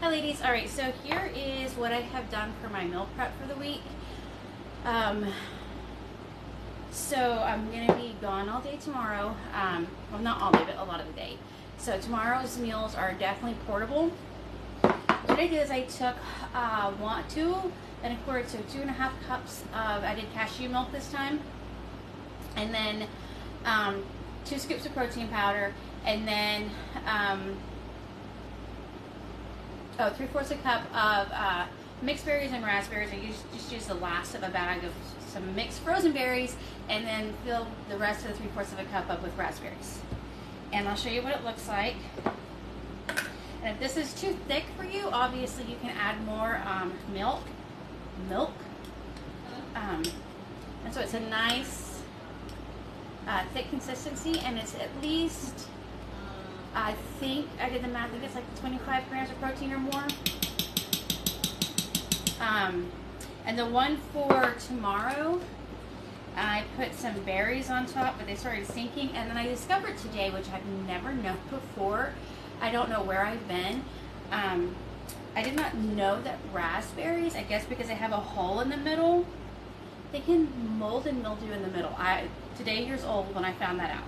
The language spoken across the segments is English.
Hi ladies, alright, so here is what I have done for my meal prep for the week. So I'm going to be gone all day tomorrow, well not all day, but a lot of the day. So tomorrow's meals are definitely portable. What I did is I took 2 1/4, so 2.5 cups of, I did cashew milk this time, and then 2 scoops of protein powder, and then 3/4 a cup of mixed berries and raspberries. I just use the last of a bag of some mixed frozen berries, and then fill the rest of the 3/4 of a cup up with raspberries. And I'll show you what it looks like. And if this is too thick for you, obviously you can add more milk. And so it's a nice thick consistency, and it's at least, I think, I did the math, I think it's like 25 grams of protein or more. And the one for tomorrow, I put some berries on top, but they started sinking. And then I discovered today, which I've never known before, I don't know where I've been, I did not know that raspberries, I guess because they have a hole in the middle, they can mold and mildew in the middle. Today years old when I found that out.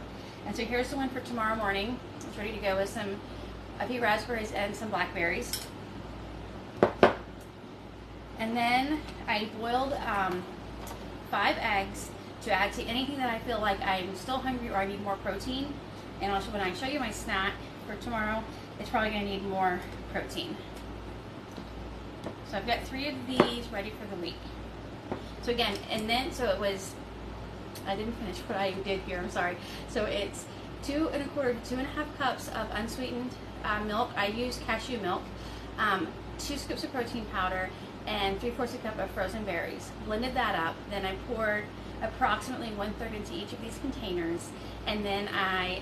And so here's the one for tomorrow morning. It's ready to go with a few raspberries and some blackberries. And then I boiled 5 eggs to add to anything that I feel like I'm still hungry or I need more protein. And also when I show you my snack for tomorrow, it's probably going to need more protein. So I've got 3 of these ready for the week. So again, and then, so it was, I didn't finish what I did here, I'm sorry. So it's 2 1/4 to 2.5 cups of unsweetened milk. I use cashew milk, 2 scoops of protein powder, and 3/4 a cup of frozen berries. Blended that up, then I poured approximately 1/3 into each of these containers, and then I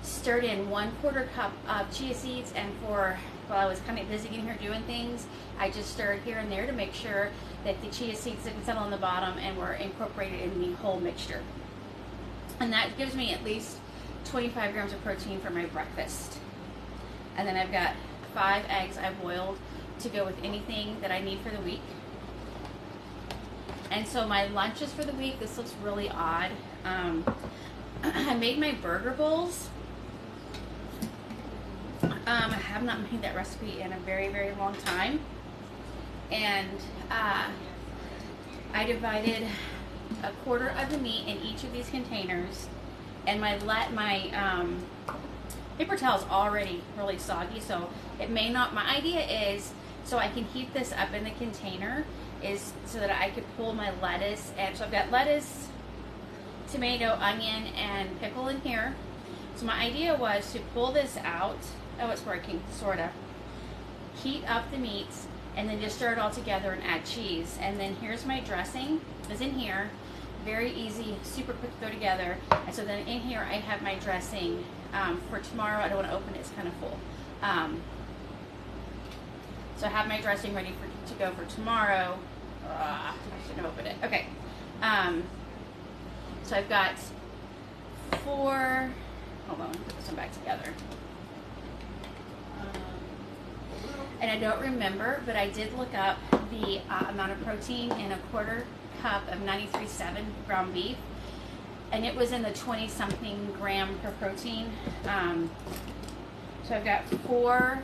stirred in 1/4 cup of chia seeds, and while I was kind of busy getting here doing things, I just stirred here and there to make sure that the chia seeds didn't settle on the bottom and were incorporated in the whole mixture. And that gives me at least 25 grams of protein for my breakfast. And then I've got 5 eggs I boiled to go with anything that I need for the week. And so my lunches for the week, this looks really odd. I made my burger bowls. I have not made that recipe in a very, very long time. And I divided 1/4 of the meat in each of these containers, and my paper towel is already really soggy, so it may not, my idea is, so I can heat this up in the container, is so that I could pull my lettuce, and so I've got lettuce, tomato, onion, and pickle in here. So my idea was to pull this out, oh it's working, sorta, heat up the meats, and then just stir it all together and add cheese. And then here's my dressing, is in here, very easy, super quick to throw together. And so then in here I have my dressing for tomorrow. I don't want to open it, it's kind of full. So I have my dressing ready to go for tomorrow. I shouldn't open it. Okay. So I've got 4, hold on, let me put this one back together. And I don't remember, but I did look up the amount of protein in 1/4 cup of 93.7 ground beef, and it was in the 20-something gram per protein. So I've got 4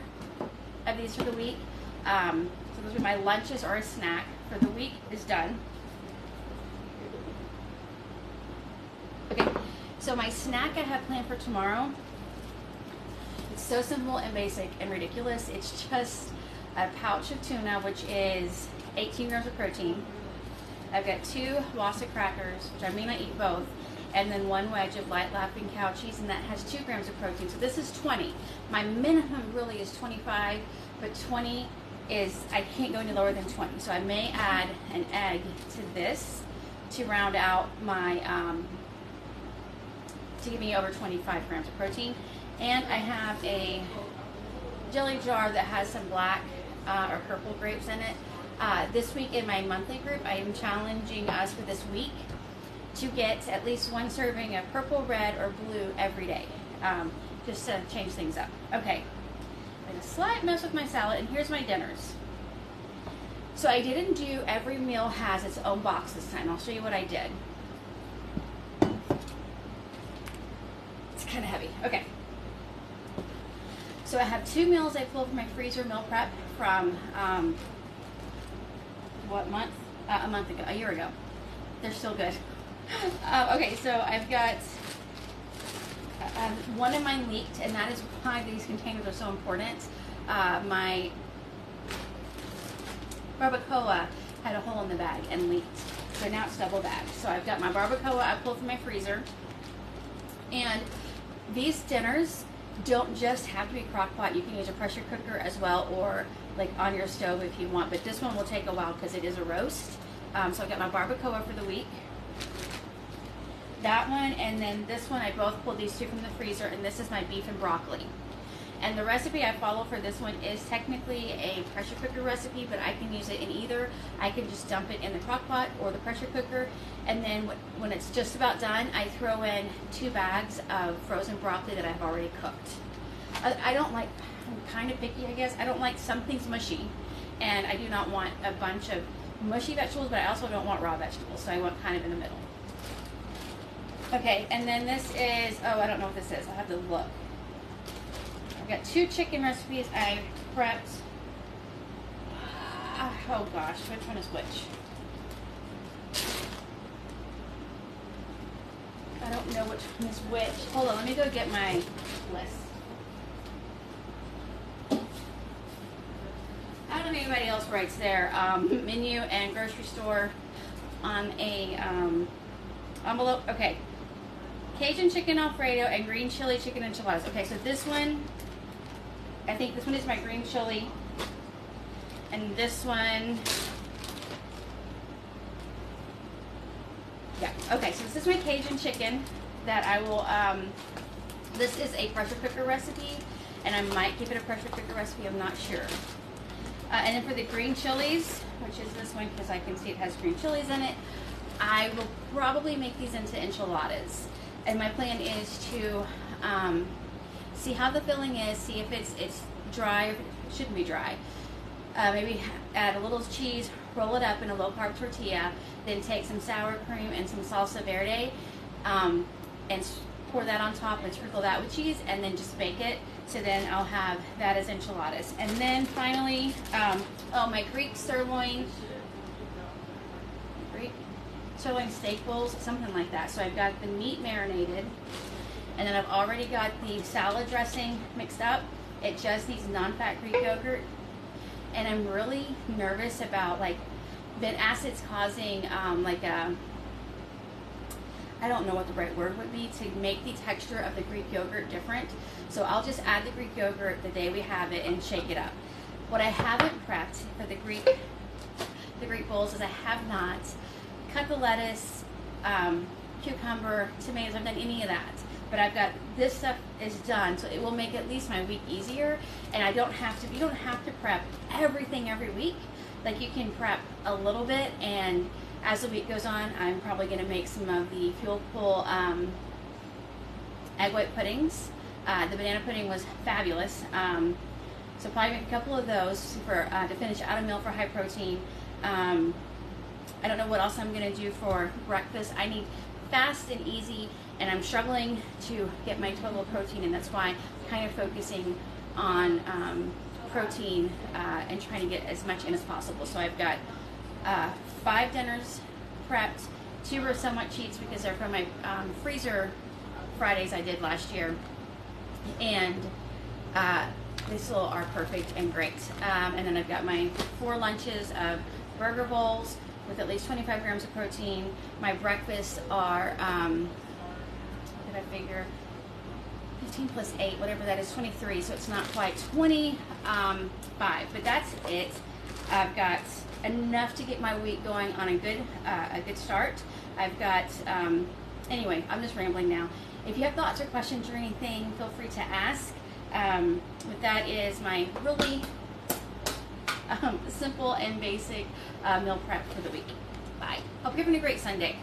of these for the week. So those are my lunches or a snack for the week is done. Okay, so my snack I have planned for tomorrow, it's so simple and basic and ridiculous. It's just a pouch of tuna, which is 18 grams of protein. I've got 2 Wassa crackers, which I may not eat both, and then 1 wedge of light Laughing Cow cheese, and that has 2 grams of protein. So this is 20. My minimum really is 25, but 20 is, I can't go any lower than 20. So I may add an egg to this to round out my, to give me over 25 grams of protein. And I have a jelly jar that has some black or purple grapes in it. This week in my monthly group, I am challenging us for this week to get at least 1 serving of purple, red, or blue every day, just to change things up. Okay, I'm going to slight mess with my salad, and here's my dinners. So I didn't do every meal has its own box this time. I'll show you what I did. It's kind of heavy. Okay. So I have 2 meals I pulled from my freezer meal prep from, what month? A month ago, a year ago. They're still good. Okay, so I've got one of mine leaked, and that is why these containers are so important. My Barbacoa had a hole in the bag and leaked, so now it's double bagged. So I've got my Barbacoa I pulled from my freezer, and these dinners don't just have to be crock pot. You can use a pressure cooker as well, or like on your stove if you want, but this one will take a while because it is a roast. So I've got my Barbacoa for the week. That one, and then this one, I both pulled these 2 from the freezer, and this is my beef and broccoli. And the recipe I follow for this one is technically a pressure cooker recipe, but I can use it in either. I can just dump it in the crock pot or the pressure cooker, and then when it's just about done, I throw in 2 bags of frozen broccoli that I've already cooked. I don't like, I'm kind of picky, I guess. I don't like some things mushy, and I do not want a bunch of mushy vegetables, but I also don't want raw vegetables, so I want kind of in the middle. Okay, and then this is, oh, I don't know what this is. I'll have to look. I've got 2 chicken recipes I prepped. Oh gosh, which one is which? I don't know which one is which. Hold on, let me go get my list. I don't know if anybody else writes their menu and grocery store on a envelope. Okay. Cajun chicken Alfredo and green chili chicken enchiladas. Okay, so this one, I think this one is my green chili. And this one, yeah, okay, so this is my Cajun chicken that I will, this is a pressure cooker recipe, and I might give it a pressure cooker recipe, I'm not sure. And then for the green chilies, which is this one because I can see it has green chilies in it, I will probably make these into enchiladas. And my plan is to see how the filling is, see if it's dry or if it shouldn't be dry. Maybe add a little cheese, roll it up in a low-carb tortilla, then take some sour cream and some salsa verde, and pour that on top and sprinkle that with cheese, and then just bake it. So then I'll have that as enchiladas. And then finally, my Greek sirloin steak bowls, something like that. So I've got the meat marinated, and then I've already got the salad dressing mixed up. It just needs non-fat Greek yogurt, and I'm really nervous about like the acids causing I don't know what the right word would be to make the texture of the Greek yogurt different. So I'll just add the Greek yogurt the day we have it and shake it up. What I haven't prepped for the Greek bowls is I have not cut the lettuce, cucumber, tomatoes. I've done any of that, but I've got this stuff is done, so it will make at least my week easier. And I don't have to. You don't have to prep everything every week. Like you can prep a little bit, and as the week goes on, I'm probably going to make some of the Fuel Pool egg white puddings. The banana pudding was fabulous, so probably make a couple of those for to finish out a meal for high protein. I don't know what else I'm going to do for breakfast. I need fast and easy, and I'm struggling to get my total protein, and that's why I'm kind of focusing on protein and trying to get as much in as possible. So I've got 5 dinners prepped. 2 were somewhat cheats because they're from my freezer Fridays I did last year, and they still are perfect and great. And then I've got my 4 lunches of burger bowls with at least 25 grams of protein. My breakfasts are, did I figure, 15 plus 8, whatever that is, 23, so it's not quite 25, but that's it. I've got enough to get my week going on a good start. I've got, anyway, I'm just rambling now. If you have thoughts or questions or anything, feel free to ask. But that is my really simple and basic meal prep for the week. Bye. Hope you're having a great Sunday.